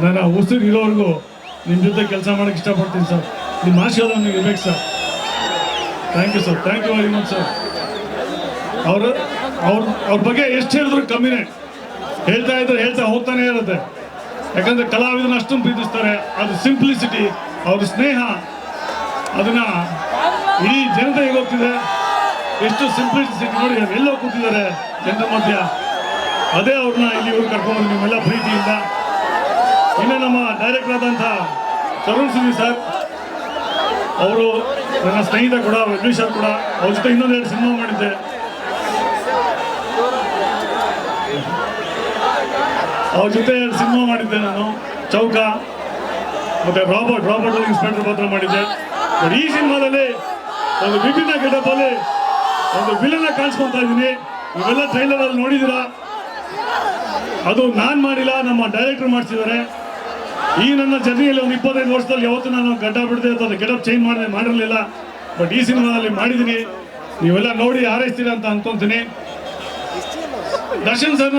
ನನ್ನ ಉಸಿರು ಇರೋವರೆಗೂ ನಿಮ್ಮ ಜೊತೆ ಕೆಲಸ ಮಾಡೋಕ್ಕೆ ಇಷ್ಟಪಡ್ತೀನಿ ಸರ್. ನಿಮ್ಮ ಆಶೀರ್ವಾದ ನನಗೆ ಇರ್ಬೇಕು sir. Thank you sir, thank you very much sir. ಅವ್ರ ಬಗ್ಗೆ ಎಷ್ಟು ಹೇಳಿದ್ರು ಕಮ್ಮಿನೇ, ಹೇಳ್ತಾ ಇದ್ರೆ ಹೇಳ್ತಾ ಹೋಗ್ತಾನೆ ಇರುತ್ತೆ. ಯಾಕಂದ್ರೆ ಕಲಾವಿದನ ಅಷ್ಟೊಂದು ಪ್ರೀತಿಸ್ತಾರೆ. ಅದು ಸಿಂಪ್ಲಿಸಿಟಿ, ಅವ್ರ ಸ್ನೇಹ, ಅದನ್ನ ಇಡೀ ಜನತೆಗೆ ಗೊತ್ತಿದೆ. ಎಷ್ಟು ಸಿಂಪ್ಲಿಸಿಟಿ ನೋಡಿ, ಎಲ್ಲೋ ಕೂತಿದ್ದಾರೆ ಜನರ ಮಧ್ಯ. ಅದೇ ಅವ್ರನ್ನ ಇಲ್ಲಿವರೆಗೂ ಕರ್ಕೊಂಡು ನಿಮ್ಮೆಲ್ಲ ಪ್ರೀತಿಯಿಂದ. ಇನ್ನು ನಮ್ಮ ಡೈರೆಕ್ಟರ್ ಆದಂಥ ತರುಣ್ ಸುಧೀರ್ ಸರ್, ಅವರು ನನ್ನ ಸ್ನೇಹಿತ ಕೂಡ, ವೆಬ್ಲಿಷರ್ ಕೂಡ. ಅವ್ರ ಜೊತೆ ಇನ್ನೊಂದೆರಡು ಸಿನಿಮಾ ಮಾಡಿದ್ದೆ. ಅವ್ರ ಜೊತೆ 2 ಸಿನಿಮಾ ಮಾಡಿದ್ದೆ ನಾನು, ಚೌಕ ಮತ್ತೆ ರಾಬರ್ಟ್ ಇನ್ಸ್ಪೆಕ್ಟರ್ ಪಾತ್ರ ಮಾಡಿದ್ದೆ. ಬಟ್ ಈ ಸಿನಿಮಾದಲ್ಲಿ ಒಂದು ವಿಭಿನ್ನ ಗೆಟಪಲ್ಲಿ ಒಂದು ವಿಲನ್ನ ಕಾಣಿಸ್ಕೊತಾ ಇದ್ದೀನಿ. ಇವೆಲ್ಲ ಟ್ರೈಲರ್ ಅಲ್ಲಿ ನೋಡಿದ್ದೀರಾ. ಅದು ನಾನು ಮಾಡಿಲ್ಲ, ನಮ್ಮ ಡೈರೆಕ್ಟರ್ ಮಾಡಿಸಿದ್ದಾರೆ. ಈ ನನ್ನ ಜರ್ನಿಯಲ್ಲಿ ಒಂದು 25 ವರ್ಷದಲ್ಲಿ ಯಾವತ್ತೂ ನಾನು ಗಡ್ಡ ಬಿಡದೆ ಅಥವಾ ಗೆಟಪ್ ಚೇಂಜ್ ಮಾಡಿರಲಿಲ್ಲ. ಬಟ್ ಈ ಸಿನಿಮಾದಲ್ಲಿ ಮಾಡಿದ್ದೀನಿ. ನೀವೆಲ್ಲ ನೋಡಿ ಹಾರೈಸ್ತೀರಾ ಅಂತ ಅನ್ಕೊಂತೀನಿ. ದರ್ಶನ್ ಸರ್